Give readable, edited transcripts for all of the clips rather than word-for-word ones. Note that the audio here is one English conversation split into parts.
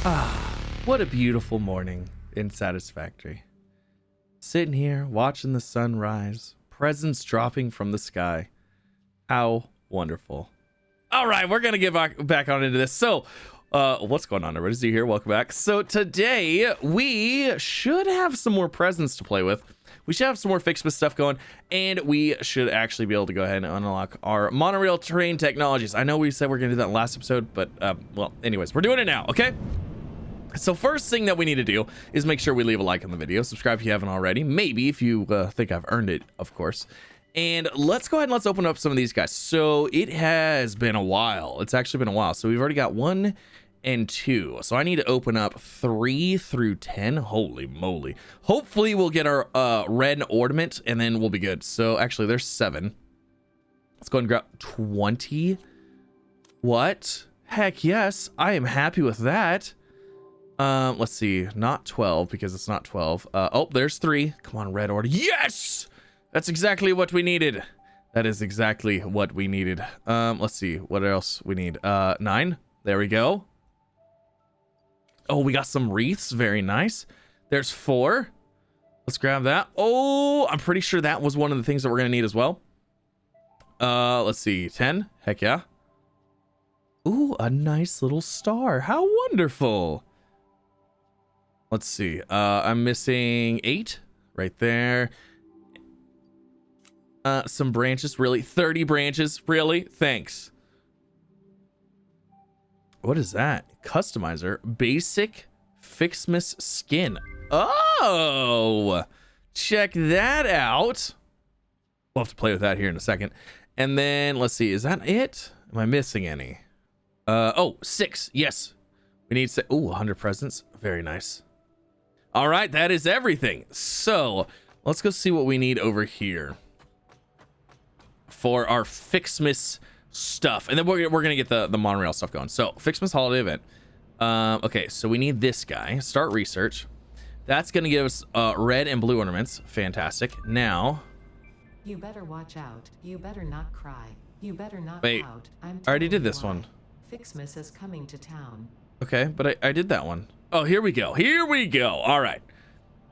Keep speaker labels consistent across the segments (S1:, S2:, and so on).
S1: Ah, what a beautiful morning in Satisfactory. Sitting here watching the sun rise, presents dropping from the sky. How wonderful. All right, we're going to get back on into this. So, what's going on, everybody? Z here. Welcome back. So today we should have some more presents to play with. We should have some more FICSMAS stuff going, and we should actually be able to go ahead and unlock our monorail terrain technologies. I know we said we're going to do that in the last episode, but, well, anyways, we're doing it now, okay? So first thing that we need to do is make sure we leave a like on the video. Subscribe if you haven't already. Maybe if you think I've earned it, of course. And let's go ahead and let's open up some of these guys. So it has been a while. It's actually been a while. So we've already got 1 and 2. So I need to open up 3 through 10. Holy moly. Hopefully we'll get our red ornament and then we'll be good. So actually there's 7. Let's go ahead and grab 20. What? Heck yes. I am happy with that. Let's see, not 12 because it's not 12. Oh, there's 3. Come on, red order. Yes! That's exactly what we needed. That is exactly what we needed. Let's see what else we need. 9. There we go. Oh, we got some wreaths. Very nice. There's 4. Let's grab that. Oh, I'm pretty sure that was one of the things that we're going to need as well. Let's see. 10. Heck yeah. Ooh, a nice little star. How wonderful. Let's see. I'm missing 8 right there. Some branches, really? 30 branches, really? Thanks. What is that? Customizer, basic FICSMAS skin. Oh, check that out. We'll have to play with that here in a second. And then let's see. Is that it? Am I missing any? Oh, 6. Yes. We need 6. Ooh, 100 presents. Very nice. All right, that is everything. So let's go see what we need over here for our FICSMAS stuff, and then we're gonna get the monorail stuff going. So FICSMAS holiday event. Okay, so we need this guy. Start research. That's gonna give us red and blue ornaments. Fantastic. Now,
S2: you better watch out. You better not cry. You better not
S1: wait.
S2: pout.
S1: I already did this one.
S2: FICSMAS is coming to town.
S1: Okay, but I did that one. Oh, here we go. Here we go. All right.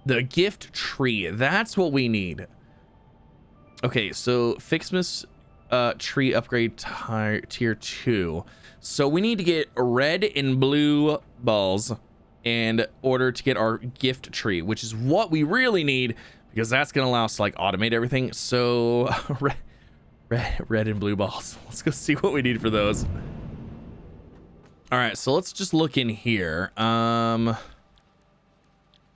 S1: The gift tree. That's what we need. Okay, so FICSMAS tree upgrade tier 2. So we need to get red and blue balls in order to get our gift tree, which is what we really need because that's going to allow us to like automate everything. So red and blue balls. Let's go see what we need for those. All right, so let's just look in here.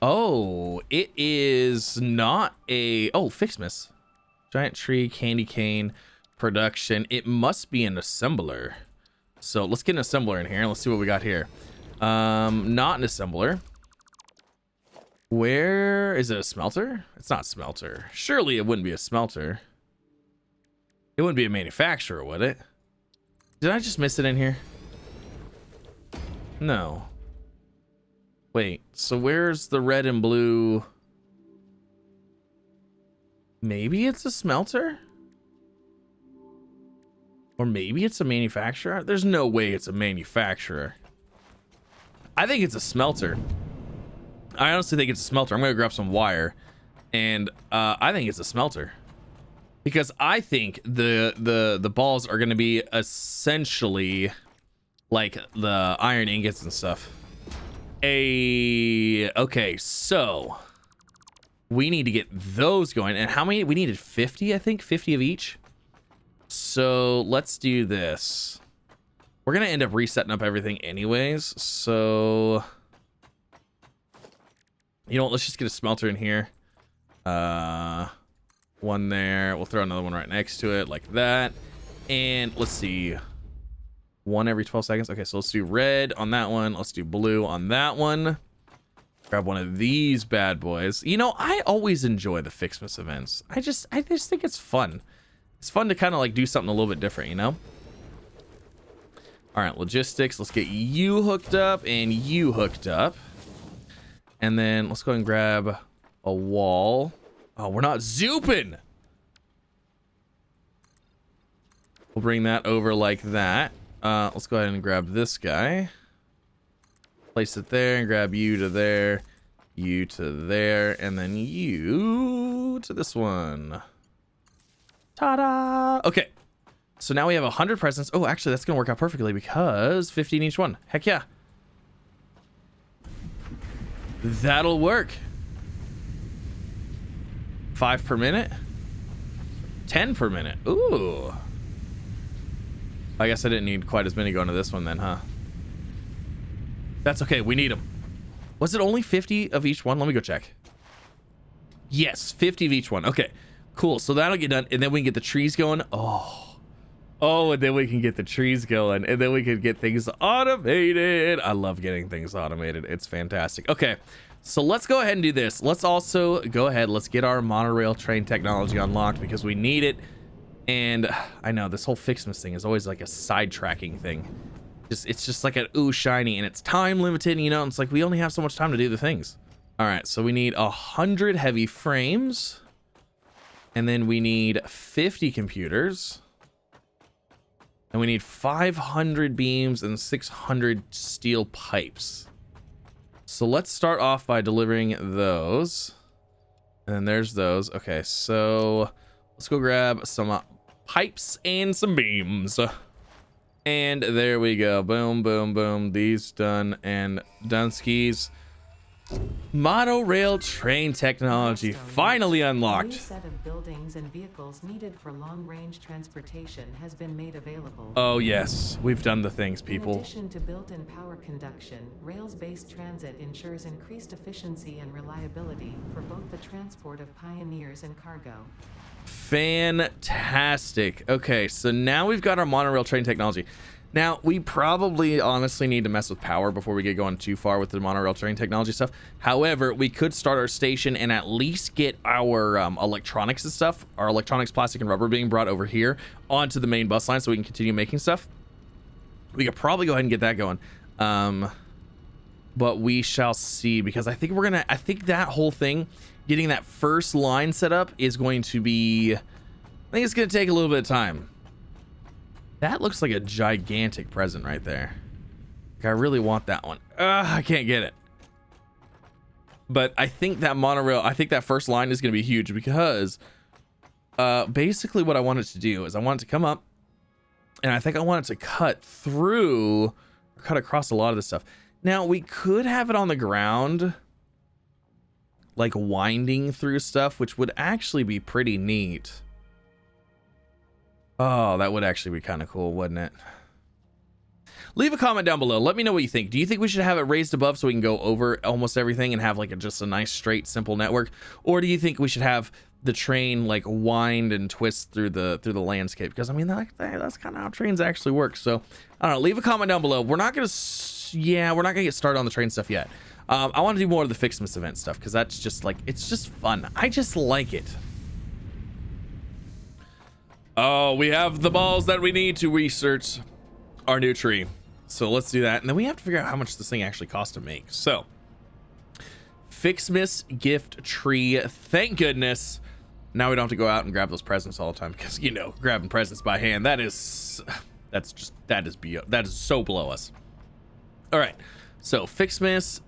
S1: Oh, it is not a... Oh, FICSMAS. Giant tree, candy cane, production. It must be an assembler. So let's get an assembler in here. Let's see what we got here. Not an assembler. Where... Is it a smelter? It's not smelter. Surely it wouldn't be a smelter. It wouldn't be a manufacturer, would it? Did I just miss it in here? No. Wait, so where's the red and blue? Maybe it's a smelter? Or maybe it's a manufacturer? There's no way it's a manufacturer. I think it's a smelter. I honestly think it's a smelter. I'm gonna grab some wire. And I think it's a smelter. Because I think the balls are gonna be essentially like the iron ingots and stuff. Okay, so we need to get those going. And how many? We needed 50, I think. 50 of each. So let's do this. We're gonna end up resetting up everything anyways. So you know what? Let's just get a smelter in here. One there. We'll throw another one right next to it like that. And let's see. 1 every 12 seconds. Okay, so let's do red on that one. Let's do blue on that one. Grab one of these bad boys. You know, I always enjoy the FICSMAS events. I just think it's fun. It's fun to kind of like do something a little bit different, you know? All right, logistics. Let's get you hooked up and you hooked up. And then let's go ahead and grab a wall. Oh, we're not zooping. We'll bring that over like that. Let's go ahead and grab this guy. Place it there and grab you to there, you to there, and then you to this one. Ta-da! Okay. So now we have 100 presents. Oh, actually, that's going to work out perfectly because 50 in each one. Heck yeah. That'll work. 5 per minute. 10 per minute. Ooh. I guess I didn't need quite as many going to this one then, huh? That's okay. We need them. Was it only 50 of each one? Let me go check. Yes, 50 of each one. Okay, cool. So that'll get done. And then we can get the trees going. Oh, and then we can get the trees going. And then we can get things automated. I love getting things automated. It's fantastic. Okay, so let's go ahead and do this. Let's also go ahead. Let's get our monorail train technology unlocked because we need it. And I know this whole FICSMAS thing is always like a sidetracking thing. It's just like an ooh shiny, and it's time limited. You know, it's like we only have so much time to do the things. All right, so we need 100 heavy frames, and then we need 50 computers. And we need 500 beams and 600 steel pipes. So let's start off by delivering those. And then there's those. Okay, so let's go grab some pipes and some beams. And there we go. Boom, boom, boom. These done and done skis. Monorail train technology finally unlocked.
S2: A new set of buildings and vehicles needed for long-range transportation has been made available.
S1: Oh yes, we've done the things, people.
S2: In addition to built-in power conduction, rails-based transit ensures increased efficiency and reliability for both the transport of pioneers and cargo.
S1: Fantastic. Okay, so now we've got our monorail train technology. Now, we probably honestly need to mess with power before we get going too far with the monorail train technology stuff. However, we could start our station and at least get our electronics and stuff, our electronics, plastic, and rubber being brought over here onto the main bus line so we can continue making stuff. We could probably go ahead and get that going. But we shall see, because I think I think that whole thing, getting that first line set up is going to be, I think it's going to take a little bit of time. That looks like a gigantic present right there. Like, I really want that one. I can't get it. But I think that monorail, I think that first line is going to be huge because basically what I want it to do is I want it to come up, and I think I want it to cut through, or cut across a lot of this stuff. Now, we could have it on the ground, like winding through stuff, which would actually be pretty neat. Oh, that would actually be kind of cool, wouldn't it? Leave a comment down below. Let me know what you think. Do you think we should have it raised above so we can go over almost everything and have like just a nice, straight, simple network? Or do you think we should have the train like wind and twist through the landscape? Because I mean, that's kind of how trains actually work. So I don't know. Leave a comment down below. We're not gonna get started on the train stuff yet. I want to do more of the FICSMAS event stuff because that's just like, it's just fun. I just like it. Oh, we have the balls that we need to research our new tree. So let's do that. And then we have to figure out how much this thing actually costs to make. So, FICSMAS gift tree. Thank goodness. Now we don't have to go out and grab those presents all the time. Because, you know, grabbing presents by hand, that is so below us. All right. So, FICSMAS.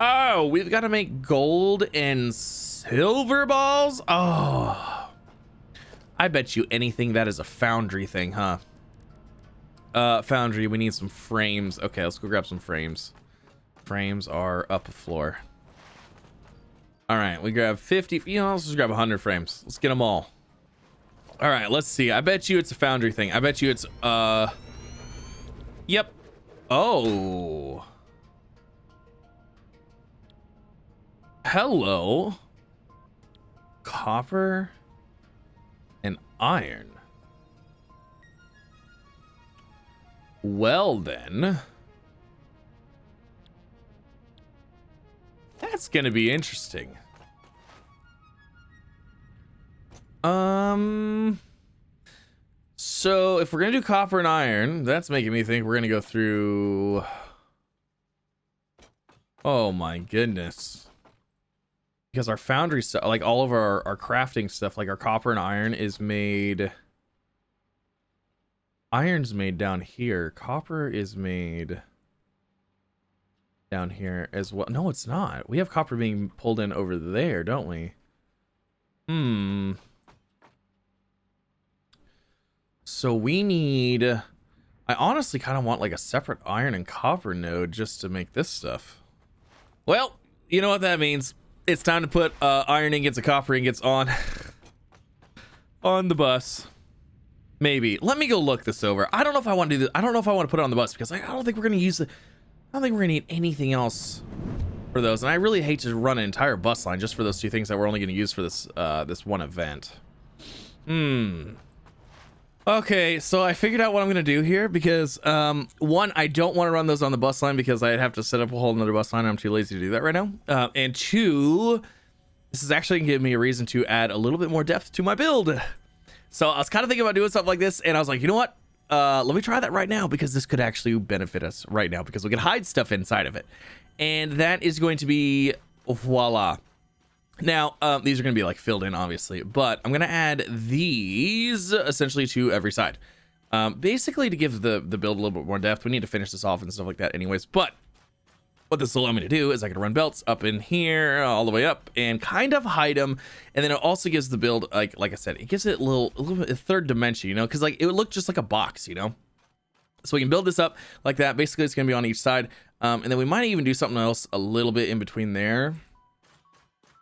S1: Oh, we've got to make gold and silver balls. Oh. I bet you anything that is a foundry thing, huh? Foundry, we need some frames. Okay, let's go grab some frames. Frames are up a floor. All right, we grab 50. You know, let's just grab 100 frames. Let's get them all. All right, let's see. I bet you it's a foundry thing. I bet you it's, yep. Oh. Hello. Copper and iron. Well then, that's gonna be interesting. So if we're gonna do copper and iron, that's making me think we're gonna go through, oh my goodness. Because our foundry stuff, like all of our crafting stuff, like our copper and iron is made. Iron's made down here. Copper is made down here as well. No, it's not. We have copper being pulled in over there, don't we? So we need... I honestly kind of want like a separate iron and copper node just to make this stuff. Well, you know what that means. It's time to put iron ingots and copper ingots on on the bus. Maybe. Let me go look this over. I don't know if I want to do this. I don't know if I want to put it on the bus because I don't think we're going to use it. I don't think we're going to need anything else for those. And I really hate to run an entire bus line just for those two things that we're only going to use for this this one event. Okay, so I figured out what I'm going to do here because, one, I don't want to run those on the bus line because I'd have to set up a whole another bus line. I'm too lazy to do that right now. And two, this is actually going to give me a reason to add a little bit more depth to my build. So I was kind of thinking about doing something like this, and I was like, you know what? Let me try that right now because this could actually benefit us right now because we can hide stuff inside of it. And that is going to be, voila. Now, these are going to be like filled in, obviously, but I'm going to add these essentially to every side. Basically to give the build a little bit more depth. We need to finish this off and stuff like that anyways, but what this will allow me to do is I can run belts up in here all the way up and kind of hide them. And then it also gives the build, like I said, it gives it a little bit, a third dimension, you know, because like it would look just like a box, you know. So we can build this up like that. Basically, it's going to be on each side. And then we might even do something else a little bit in between there.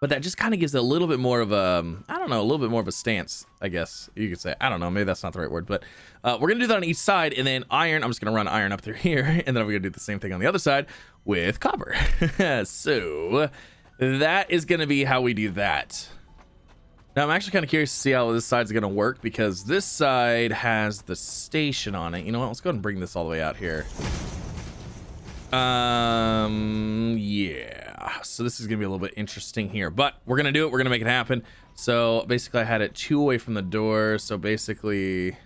S1: But that just kind of gives it a little bit more of a, I don't know, a little bit more of a stance, I guess you could say. I don't know, maybe that's not the right word, but we're going to do that on each side. And then iron, I'm just going to run iron up through here. And then we're going to do the same thing on the other side with copper. So that is going to be how we do that. Now, I'm actually kind of curious to see how this side's going to work because this side has the station on it. You know what? Let's go ahead and bring this all the way out here. Yeah. So this is gonna be a little bit interesting here, but we're gonna do it. We're gonna make it happen. So basically, I had it 2 away from the door. So basically,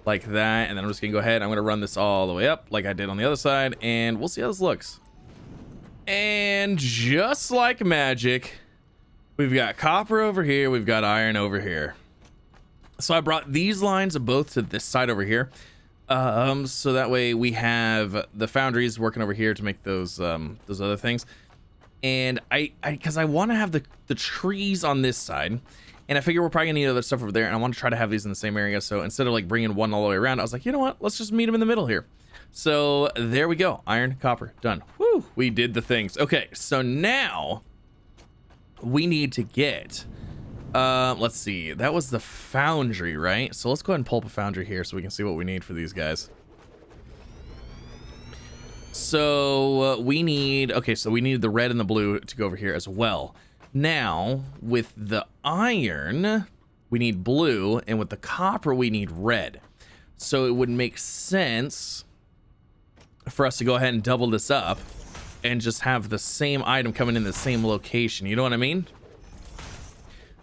S1: like that, and then I'm just gonna go ahead. I'm gonna run this all the way up, like I did on the other side, and we'll see how this looks. And just like magic, we've got copper over here. We've got iron over here. So I brought these lines both to this side over here. So that way we have the foundries working over here to make those other things. And because I want to have the trees on this side, and I figure we're probably gonna need other stuff over there, and I want to try to have these in the same area. So instead of like bringing one all the way around, I was like, you know what? Let's just meet them in the middle here. So there we go. Iron, copper, done. Woo! We did the things. Okay, so now we need to get. Let's see. That was the foundry, right? So let's go ahead and pull up a foundry here so we can see what we need for these guys. So we need, okay, so we need the red and the blue to go over here as well. Now, with the iron, we need blue, and with the copper, we need red. So it would make sense for us to go ahead and double this up and just have the same item coming in the same location. You know what I mean?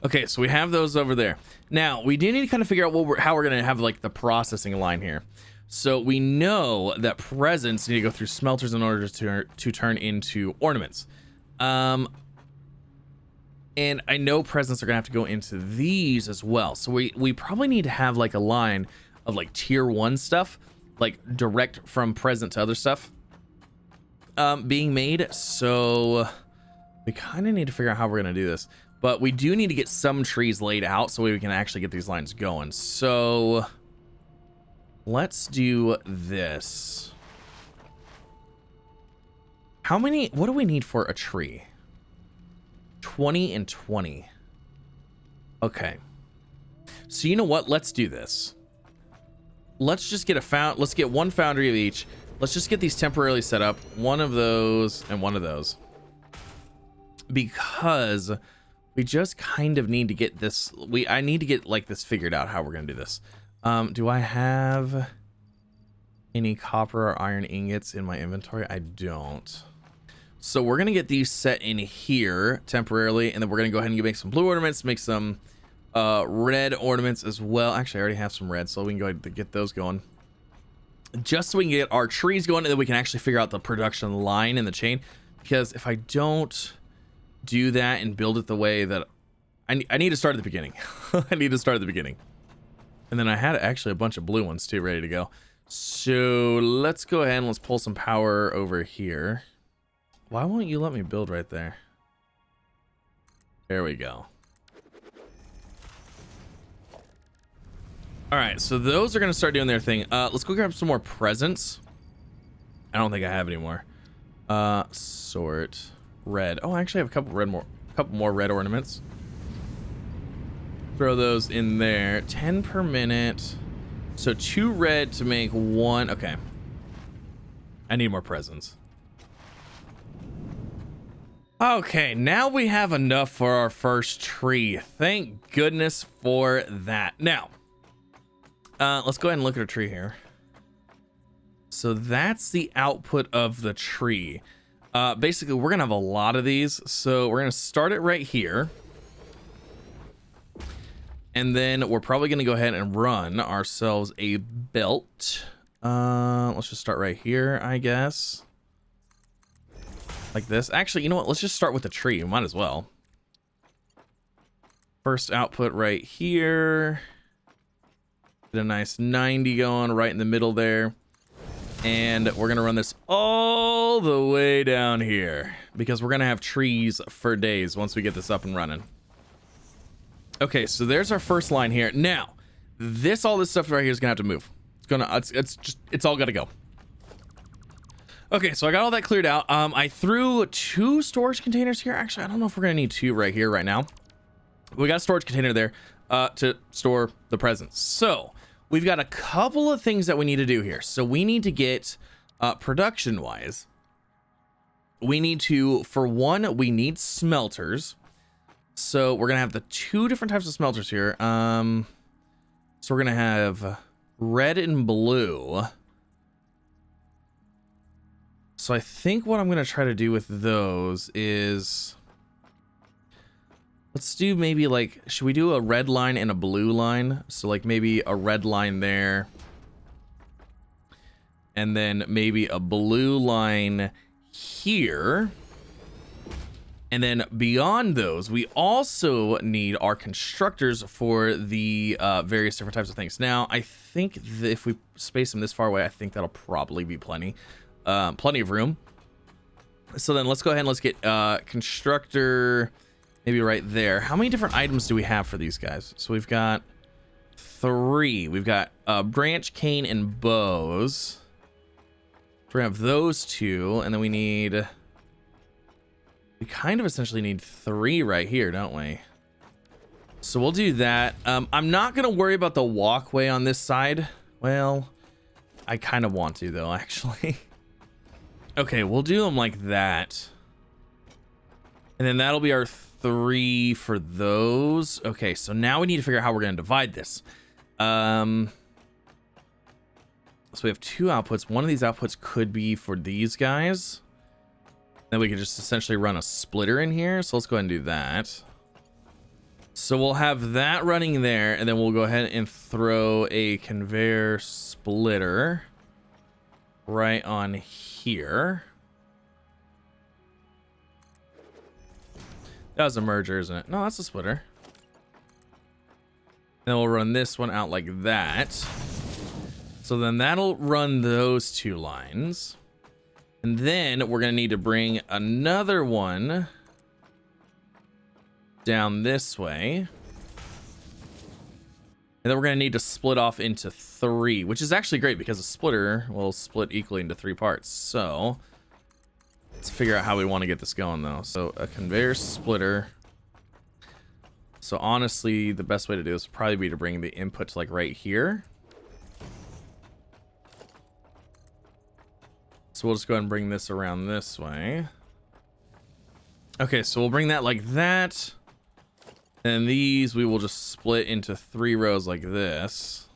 S1: Okay, so we have those over there. Now, we do need to kind of figure out how we're going to have like the processing line here. So we know that presents need to go through smelters in order to turn into ornaments. And I know presents are going to have to go into these as well. So we probably need to have like a line of like tier 1 stuff, like direct from present to other stuff being made. So we kind of need to figure out how we're going to do this. But we do need to get some trees laid out so we can actually get these lines going. So let's do this. What do we need for a tree? 20 and 20. Okay. So you know what? Let's do this. Let's just get let's get one foundry of each. Let's just get these temporarily set up. One of those and one of those. Because we just kind of need to get this. I need to get like this figured out how we're gonna do this. Do I have any copper or iron ingots in my inventory? I don't. So we're gonna get these set in here temporarily, and then we're gonna go ahead and make some blue ornaments, make some red ornaments as well. Actually, I already have some red, so we can go ahead and get those going. Just so we can get our trees going, and then we can actually figure out the production line in the chain. Because if I don't do that and build it the way that I need to start at the beginning. I need to start at the beginning. And then I had actually a bunch of blue ones too ready to go. So let's go ahead and let's pull some power over here. Why won't you let me build right there? There we go. All right, so those are gonna start doing their thing. Let's go grab some more presents. I don't think I have any more. Sort red. Oh, I actually have a couple more red ornaments. Throw those in there. 10 per minute. So 2 red to make 1. Okay. I need more presents. Okay, now we have enough for our first tree. Thank goodness for that. Now, let's go ahead and look at our tree here. So that's the output of the tree. Basically, we're gonna have a lot of these. So we're gonna start it right here. And then we're probably gonna go ahead and run ourselves a belt. Let's just start right here, I guess. Like this. Actually, you know what? Let's just start with the tree. We might as well. First output right here. Get a nice 90 going right in the middle there. And we're going to run this all the way down here. Because we're going to have trees for days once we get this up and running. Okay, so there's our first line here. Now, all this stuff right here is going to have to move. It's all got to go. Okay, so I got all that cleared out. I threw 2 storage containers here. Actually, I don't know if we're gonna need 2 right here right now. We got a storage container there to store the presents. So we've got a couple of things that we need to do here. So we need to get production wise. We need to, for one, we need smelters. So we're gonna have the 2 different types of smelters here. So we're gonna have red and blue. So I think what I'm going to try to do with those is, let's do maybe like, should we do a red line and a blue line? So like maybe a red line there. And then maybe a blue line here. And then beyond those, we also need our constructors for the various different types of things. Now, I think that if we space them this far away, I think that'll probably be plenty. Plenty of room. So then let's go ahead and let's get constructor maybe right there. How many different items do we have for these guys? So we've got 3. We've got branch, cane, and bows. So we have those 2, and then we kind of essentially need 3 right here, don't we? So we'll do that. I'm not gonna worry about the walkway on this side. Well, I kind of want to though, actually. Okay, we'll do them like that. And then that'll be our 3 for those. Okay, so now we need to figure out how we're going to divide this. So we have 2 outputs. One of these outputs could be for these guys. Then we could just essentially run a splitter in here. So let's go ahead and do that. So we'll have that running there. And then we'll go ahead and throw a conveyor splitter right on here. That was a merger, isn't it? No, that's a splitter. Then we'll run this one out like that. So then that'll run those 2 lines. And then we're going to need to bring another one down this way. And then we're going to need to split off into 3, which is actually great because a splitter will split equally into 3 parts. So let's figure out how we want to get this going though. So a conveyor splitter. So honestly, the best way to do this would probably be to bring the input to like right here. So we'll just go ahead and bring this around this way. Okay, so we'll bring that like that. And these we will just split into 3 rows like this.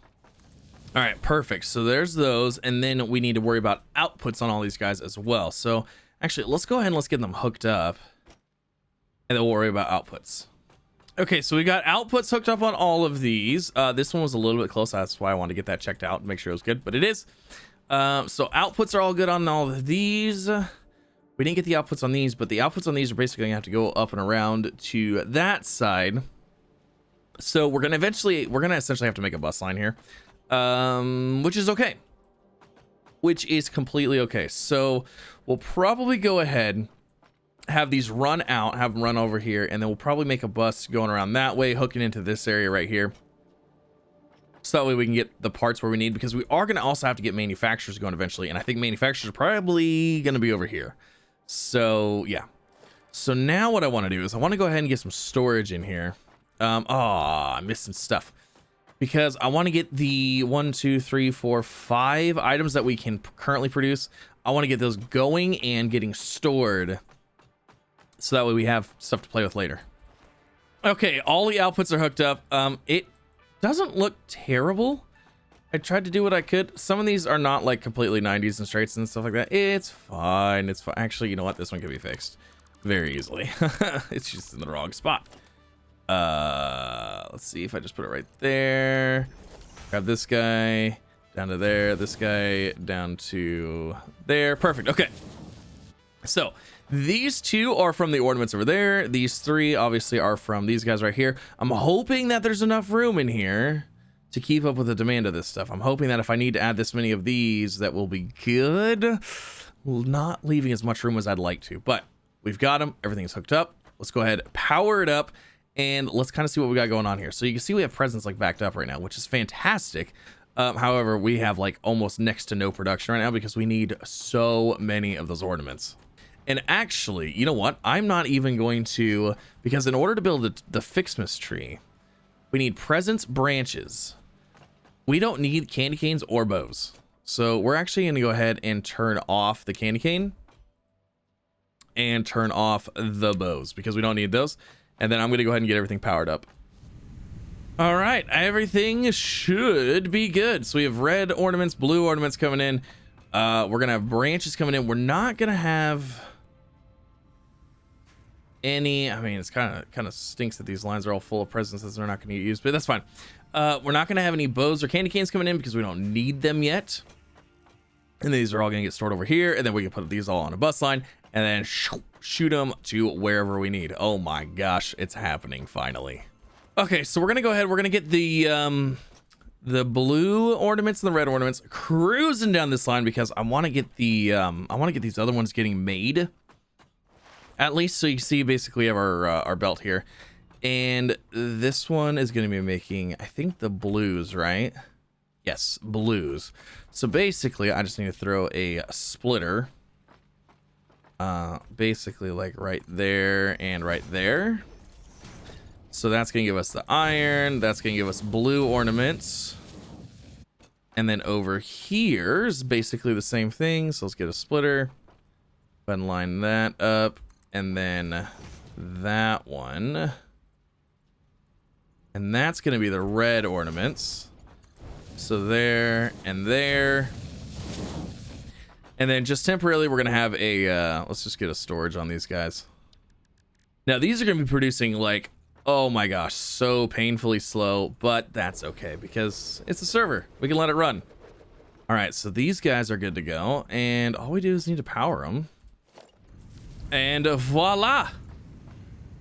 S1: All right, perfect. So there's those. And then we need to worry about outputs on all these guys as well. So actually, let's go ahead and let's get them hooked up. And then we'll worry about outputs. Okay, so we got outputs hooked up on all of these. This one was a little bit close. That's why I wanted to get that checked out and make sure it was good. But it is. So outputs are all good on all of these. We didn't get the outputs on these, but the outputs on these are basically gonna have to go up and around to that side. So we're gonna essentially have to make a bus line here, which is okay. which is completely okay. So we'll probably go ahead, have these run out, have them run over here, and then we'll probably make a bus going around that way, hooking into this area right here. So that way we can get the parts where we need, because we are going to also have to get manufacturers going eventually. And I think manufacturers are probably going to be over here. So yeah. So now what I want to do is I want to go ahead and get some storage in here. I'm missing stuff. Because I want to get the 1, 2, 3, 4, 5 items that we can currently produce. I want to get those going and getting stored. So that way we have stuff to play with later. Okay, all the outputs are hooked up. It doesn't look terrible. I tried to do what I could. Some of these are not like completely 90s and straights and stuff like that. It's fine. It's fine. Actually, you know what? This one can be fixed very easily. It's just in the wrong spot. Let's see if I just put it right there. Grab this guy down to there. This guy down to there. Perfect. Okay. So these 2 are from the ornaments over there. These 3 obviously are from these guys right here. I'm hoping that there's enough room in here to keep up with the demand of this stuff. I'm hoping that if I need to add this many of these, that will be good. Not leaving as much room as I'd like to, but we've got them. Everything's hooked up. Let's go ahead, power it up, and let's kind of see what we got going on here. So you can see we have presents like backed up right now, which is fantastic. However, we have like almost next to no production right now because we need so many of those ornaments. And actually, you know what? I'm not even going to, because in order to build the FICSMAS tree, we need presents branches. We don't need candy canes or bows. So we're actually going to go ahead and turn off the candy cane and turn off the bows because we don't need those. And then I'm going to go ahead and get everything powered up. All right, everything should be good. So we have red ornaments, blue ornaments coming in. We're going to have branches coming in. We're not going to have any, I mean, it's kind of stinks that these lines are all full of presents that they're not going to get used, but that's fine. We're not going to have any bows or candy canes coming in because we don't need them yet. And these are all going to get stored over here, and then we can put these all on a bus line and then shoot them to wherever we need. Oh my gosh, it's happening finally. Okay, so we're going to go ahead. We're going to get the blue ornaments and the red ornaments cruising down this line because I want to get the these other ones getting made. At least so you see basically we have our belt here. And this one is going to be making, I think, the blues, right? Yes, blues. So basically I just need to throw a splitter basically like right there and right there. So that's going to give us the iron. That's going to give us blue ornaments. And then over here is basically the same thing. So let's get a splitter. Go ahead and line that up. And then that one. And that's going to be the red ornaments. So there and there. And then just temporarily, we're going to have a, let's just get a storage on these guys. Now, these are going to be producing like, oh my gosh, so painfully slow, but that's okay because it's a server. We can let it run. All right, so these guys are good to go. And all we do is need to power them. And voila,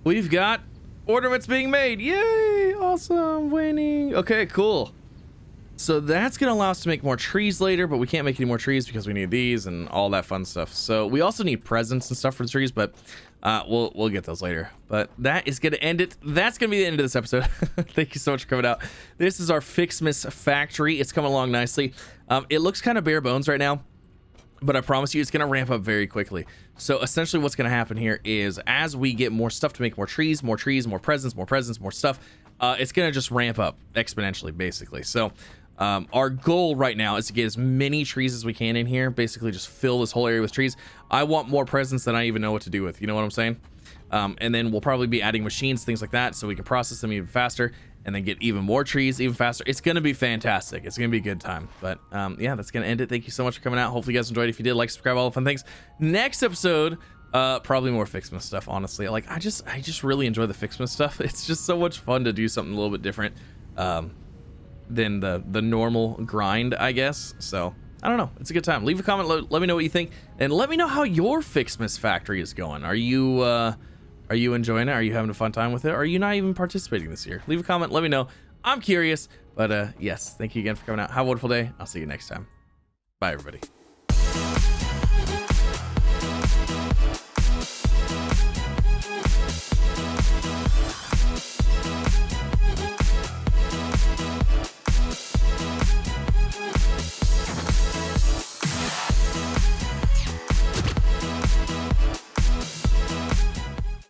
S1: we've got ornaments being made. Yay, awesome, winning. Okay, cool. So that's going to allow us to make more trees later, but we can't make any more trees because we need these and all that fun stuff. So we also need presents and stuff for the trees, but we'll get those later. But that is going to end it. That's going to be the end of this episode. Thank you so much for coming out. This is our FICSMAS factory. It's coming along nicely. It looks kind of bare bones right now, but I promise you it's going to ramp up very quickly. So essentially what's going to happen here is as we get more stuff to make more trees, more presents, more stuff, it's going to just ramp up exponentially, basically. So our goal right now is to get as many trees as we can in here, basically just fill this whole area with trees. I want more presents than I even know what to do with, you know what I'm saying? And then we'll probably be adding machines, things like that, so we can process them even faster and then get even more trees even faster. It's going to be fantastic. It's going to be a good time. But yeah, that's going to end it. Thank you so much for coming out. Hopefully you guys enjoyed. If you did, like, subscribe, all the fun things. Next episode, probably more FICSMAS stuff, honestly. Like, I just really enjoy the FICSMAS stuff. It's just so much fun to do something a little bit different than the normal grind, I guess. So I don't know, it's a good time. Leave a comment, let me know what you think, and let me know how your FICSMAS factory is going. Are you enjoying it? Are you having a fun time with it? Or are you not even participating this year? Leave a comment, let me know. I'm curious. But yes, thank you again for coming out. Have a wonderful day. I'll see you next time. Bye, everybody.